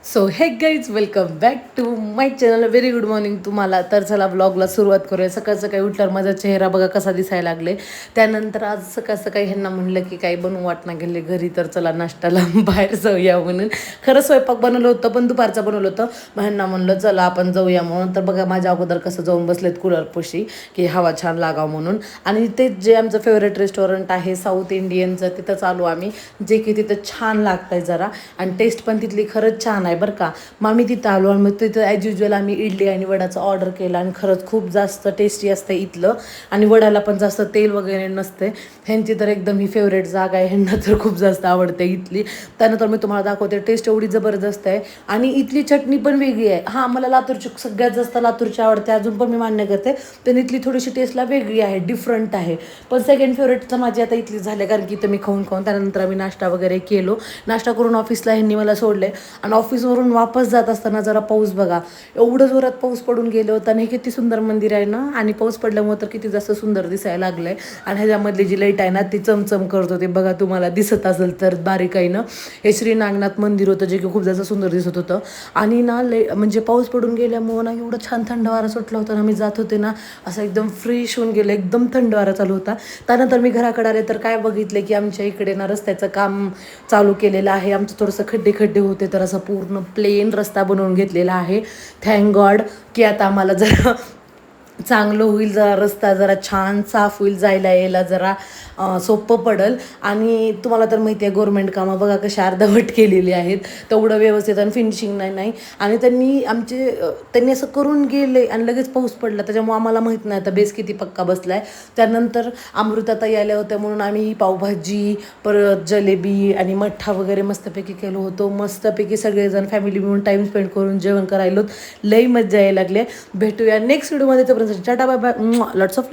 So hey guys welcome back to my channel. Very good morning तुम्हाला. तर चला व्लॉगला सुरुवात करूया. सकाळ सकाळी उठल्यावर माझा चेहरा बघा कसा दिसायला लागले. त्यानंतर आज सकाळ सकाळी ह्यांना म्हणलं की काही बनवू वाटणं गेले घरी, तर चला नाश्त्याला बाहेर जाऊया म्हणून. खरं स्वयंपाक बनवलं होतं पण दुपारचं बनवलं होतं. मग ह्यांना म्हणलं चला आपण जाऊया म्हणून. तर बघा माझ्या अगोदर कसं जाऊन बसलेत कूलरपाशी की हवा छान लागावं म्हणून. आणि ते जे आमचं फेवरेट रेस्टॉरंट आहे साऊथ इंडियनचं, तिथं चालू आम्ही, जे की तिथं छान लागतंय जरा आणि टेस्ट पण तिथली खरंच छान आहे बरं का. मग आम्ही तिथं आलो आणि मग तिथं ॲज युजल आम्ही इडली आणि वडाचं ऑर्डर केला आणि खरंच खूप जास्त टेस्टी असतं इथलं. आणि वड्याला पण जास्त तेल वगैरे नसते. ह्यांची तर एकदम ही फेवरेट जागा आहे, ह्यांना तर खूप जास्त आवडते इथली. त्यानंतर मी तुम्हाला दाखवते. टेस्ट एवढी जबरदस्त आहे आणि इथली चटणी पण वेगळी आहे. हां, मला लातूरची सगळ्यात जास्त लातूरची आवडते, अजून पण मी मान्य करते. पण इथली थोडीशी टेस्टला वेगळी आहे, डिफरंट आहे. पण सेकंड फेवरेट तर माझी आता इथली झाली, कारण की इथं मी खाऊन त्यानंतर आम्ही नाश्ता वगैरे केलो. नाश्ता करून ऑफिसला ह्यांनी मला सोडले आणि ऑफिसवरून वापस जात असताना जरा पाऊस बघा, एवढं जोरात पाऊस पडून गेलो होतं. आणि हे किती सुंदर मंदिर आहे ना, आणि पाऊस पडल्यामुळे तर किती जास्त सुंदर दिसायला लागलं आहे. आणि ह्याच्यामधली जी लाईट आहे ना ती चमचम करत होते बघा, तुम्हाला दिसत असेल तर बारीकाईनं. हे श्री नागनाथ मंदिर होतं, जे की खूप जास्त सुंदर दिसत होतं. आणि ना म्हणजे पाऊस पडून गेल्यामुळं ना एवढं छान थंड वारा सुटला होता ना, मी जात होते ना असं एकदम फ्रेश होऊन गेलं, एकदम थंड वारा चालू होता. त्यानंतर मी घराकडे आले तर काय बघितले की आमच्या इकडे ना रस्त्याचं काम चालू केलेलं आहे. आमचं थोडंसं खड्डे खड्डे होते, तर असं पूर्ण प्लेन रस्ता बनवून घेतलेला आहे. थँक गॉड की आता आम्हाला जरा चांगलं होईल, जरा रस्ता जरा छान साफ होईल, जायला यायला जरा सोपं पडेल. आणि तुम्हाला तर माहिती आहे गव्हर्मेंट कामं बघा कशा अर्धवट केलेली आहेत, तेवढं व्यवस्थित आणि फिनिशिंग नाही. आणि त्यांनी असं करून गेले आणि लगेच पाऊस पडला, त्याच्यामुळे आम्हाला माहीत नाही आता बेस किती पक्का बसला आहे. त्यानंतर अमृताताई आल्या होत्या म्हणून आम्ही पावभाजी, परत जलेबी आणि मठ्ठा वगैरे मस्तपैकी केलो होतो. मस्तपैकी सगळेजण फॅमिली मिळून टाईम स्पेंड करून जेवण करायलो. लई मजा यायला लागले. भेटूया नेक्स्ट व्हिडिओमध्ये. तोपर्यंत tata bye bye, lots of